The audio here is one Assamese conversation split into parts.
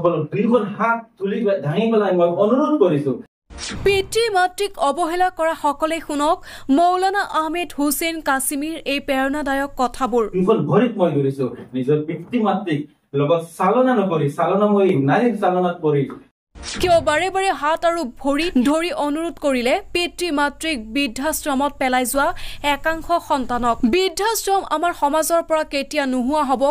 তেখেতসকলক দুইখন হাত তুলি দাঙি পেলাই মই অনুৰোধ কৰিছো পিতৃ মাতৃক অৱহেলা কৰা সকলে শুনক মৌলানা আহমেদ হুছেইন কাছিমিৰ এই প্ৰেৰণাদায়ক কথাবোৰ। দুইখন ভৰিত মই ধৰিছো নিজৰ পিতৃ মাতৃক লগত চালনা নকৰি চালনাময়ী নাৰীৰ চালনাত পৰি কিয় বাৰে বাৰে হাত আৰু ভৰি ধৰি অনুৰোধ কৰিলে পিতৃ মাতৃক বৃদ্ধাশ্ৰমত পেলাই যোৱা একাংশ সন্তানক। বৃদ্ধাশ্ৰম আমাৰ সমাজৰ পৰা কেতিয়া নোহোৱা হ'ব?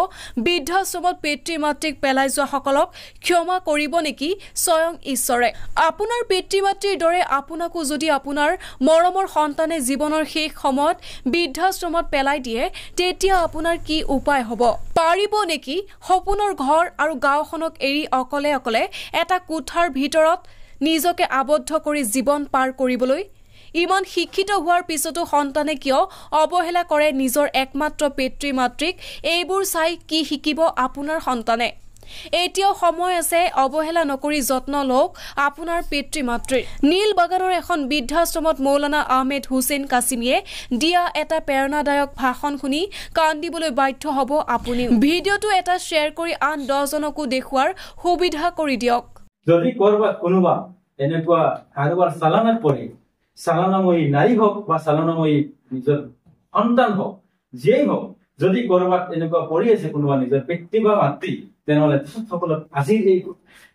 বৃদ্ধাশ্ৰমত পিতৃ মাতৃক পেলাই যোৱা সকলক ক্ষমা কৰিব নেকি স্বয়ং ঈশ্বৰে? আপোনাৰ পিতৃ মাতৃৰ দৰে আপোনাকো যদি আপোনাৰ মৰমৰ সন্তানে জীৱনৰ শেষ সময়ত বৃদ্ধাশ্ৰমত পেলাই দিয়ে তেতিয়া আপোনাৰ কি উপায় হ'ব? পাৰিব নেকি সপোনৰ ঘৰ আৰু গাঁওখনক এৰি অকলে অকলে এটা কোঠাৰ ভিতৰত নিজকে আবদ্ধ কৰি জীৱন পাৰ কৰিবলৈ? ইমান শিক্ষিত হোৱাৰ পিছতো সন্তানে কিয় অৱহেলা কৰে নিজৰ একমাত্ৰ পিতৃ মাতৃক? এইবোৰ চাই কি শিকিব আপোনাৰ সন্তানে? এতিয়াও সময় আছে, অৱহেলা নকৰি যত্ন লওক আপোনাৰ পিতৃ মাতৃৰ। নীল বাগানৰ এখন বৃদ্ধাশ্ৰমত মৌলানা আহমেদ হুছেইন কাছিমিয়ে দিয়া এটা প্ৰেৰণাদায়ক ভাষণ শুনি কান্দিবলৈ বাধ্য হ'ব আপুনিও। ভিডিঅ'টো এটা শ্বেয়াৰ কৰি আন 10জনকো দেখুৱাৰ সুবিধা কৰি দিয়ক। যদি কৰবাত কোনোবা এনেকুৱা কাৰোবাৰ চালানাত পৰে, চালনাময়ী নাৰী হওক বা চালনাময়ী নিজৰ সন্তান হওক, যিয়েই হওক, যদি কৰবাত এনেকুৱা পৰি আছে কোনোবা নিজৰ পিতৃ বা মাতৃ, তেনেহ'লে তেখেতসকলক আজিৰ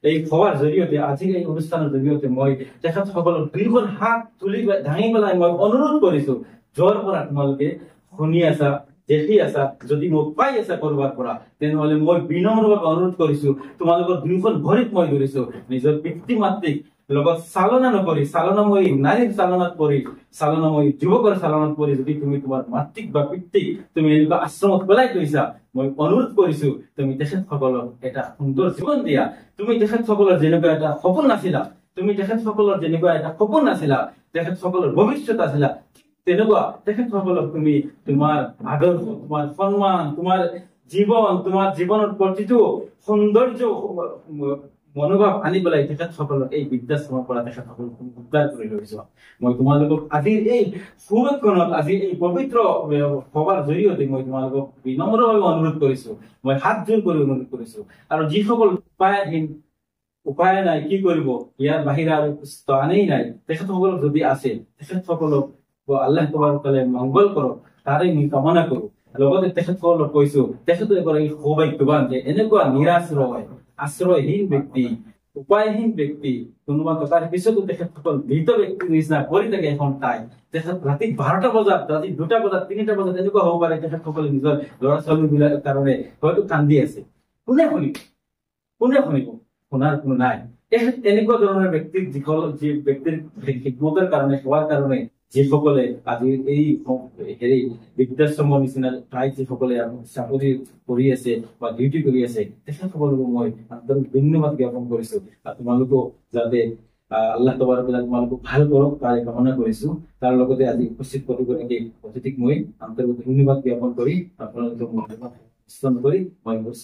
এই সভাৰ জৰিয়তে, আজিৰ এই অনুষ্ঠানৰ জৰিয়তে মই তেখেতসকলক দুইখন হাত তুলি দাঙি পেলাই মই অনুৰোধ কৰিছো, য'ৰ পৰা তোমালোকে শুনি আছা, দেখি আছা, যদি মোক পাই আছা কৰবাৰ পৰা, তেনেহ'লে মই বিনম্ৰভাৱে অনুৰোধ কৰিছো, তোমালোকৰ দুইখন ভৰিত মই ধৰিছো, নিজৰ পিতৃ মাতৃক লগত চালনা নকৰি চালনাময়ী নাৰীৰ চালনাত পৰি, চালনাময়ী যুৱকৰ চালনাত পৰি যদি তুমি তোমাৰ মাতৃক বা পিতৃক তুমি এনেকুৱা আশ্ৰমত পেলাই থৈছা, মই অনুৰোধ কৰিছো তুমি তেখেতসকলক এটা সুন্দৰ জীৱন দিয়া। তুমি তেখেতসকলৰ যেনেকুৱা এটা সপোন নাছিলা, তেখেতসকলৰ ভৱিষ্যত আছিলা, তেনেকুৱা তেখেতসকলক তুমি তোমাৰ আদৰ্শ, তোমাৰ সন্মান, তোমাৰ জীৱন, তোমাৰ জীৱনৰ প্ৰতিটো সৌন্দৰ্য মনোভাৱ আনি পেলাই তেখেতসকলক এই বৃদ্ধাশ্ৰমৰ পৰা তেখেতসকলক উদ্ধাৰ কৰি লৈ যোৱা। মই তোমালোকক আজিৰ এই শুভক্ষণত, আজিৰ এই পবিত্ৰ সভাৰ জৰিয়তে মই তোমালোকক বিনম্ৰভাৱে অনুৰোধ কৰিছো, মই হাত জোৰ কৰি অনুৰোধ কৰিছো। আৰু যিসকল উপায় নাই, কি কৰিব, ইয়াৰ বাহিৰে আৰু স্থানেই নাই, তেখেতসকলক যদি আছে, তেখেতসকলক আল্লাহ তাআলাই মংগল কৰক, তাৰে মই কামনা কৰো। লগতে তেখেতসকলক কৈছো, তেখেতে এগৰাকী সৌভাগ্যৱান যে এনেকুৱা নিৰাশ্ৰয়, আশ্ৰয়হীন ব্যক্তি, উপায়হীন ব্যক্তি, কোনোবা টকাৰ পিছতো তেখেতসকল মৃত ব্যক্তিৰ নিচিনা পৰি থাকে এখন ঠাই। তেখেত ৰাতি 12টা বজাত, ৰাতি 2টা বজাত, 3টা বজাত এনেকুৱা হ'ব পাৰে তেখেতসকলে নিজৰ ল'ৰা ছোৱালী বিলাকৰ কাৰণে হয়তো কান্দি আছে। কোনে শুনিব? শুনাৰ কোনো নাই। এনেকুৱা ধৰণৰ ব্যক্তিৰ যি ব্যক্তিৰ খিদমতৰ কাৰণে, সেৱাৰ কাৰণে যিসকলে আজি এই বৃদ্ধাশ্ৰমৰ নিচিনা ঠাইত যিসকলে চাকৰি কৰি আছে বা ডিউটি কৰি আছে, তেখেতসকলকো মই আন্তৰিক ধন্যবাদ জ্ঞাপন কৰিছো। তোমালোকো যাতে আল্লাহ তাআলাই তোমালোকক ভাল কৰক তাৰে কামনা কৰিছো। তাৰ লগতে আজি উপস্থিত প্ৰতিগৰাকী অতিথিক মই আন্তৰিক ধন্যবাদ জ্ঞাপন কৰি আপোনালোকক মই মোৰ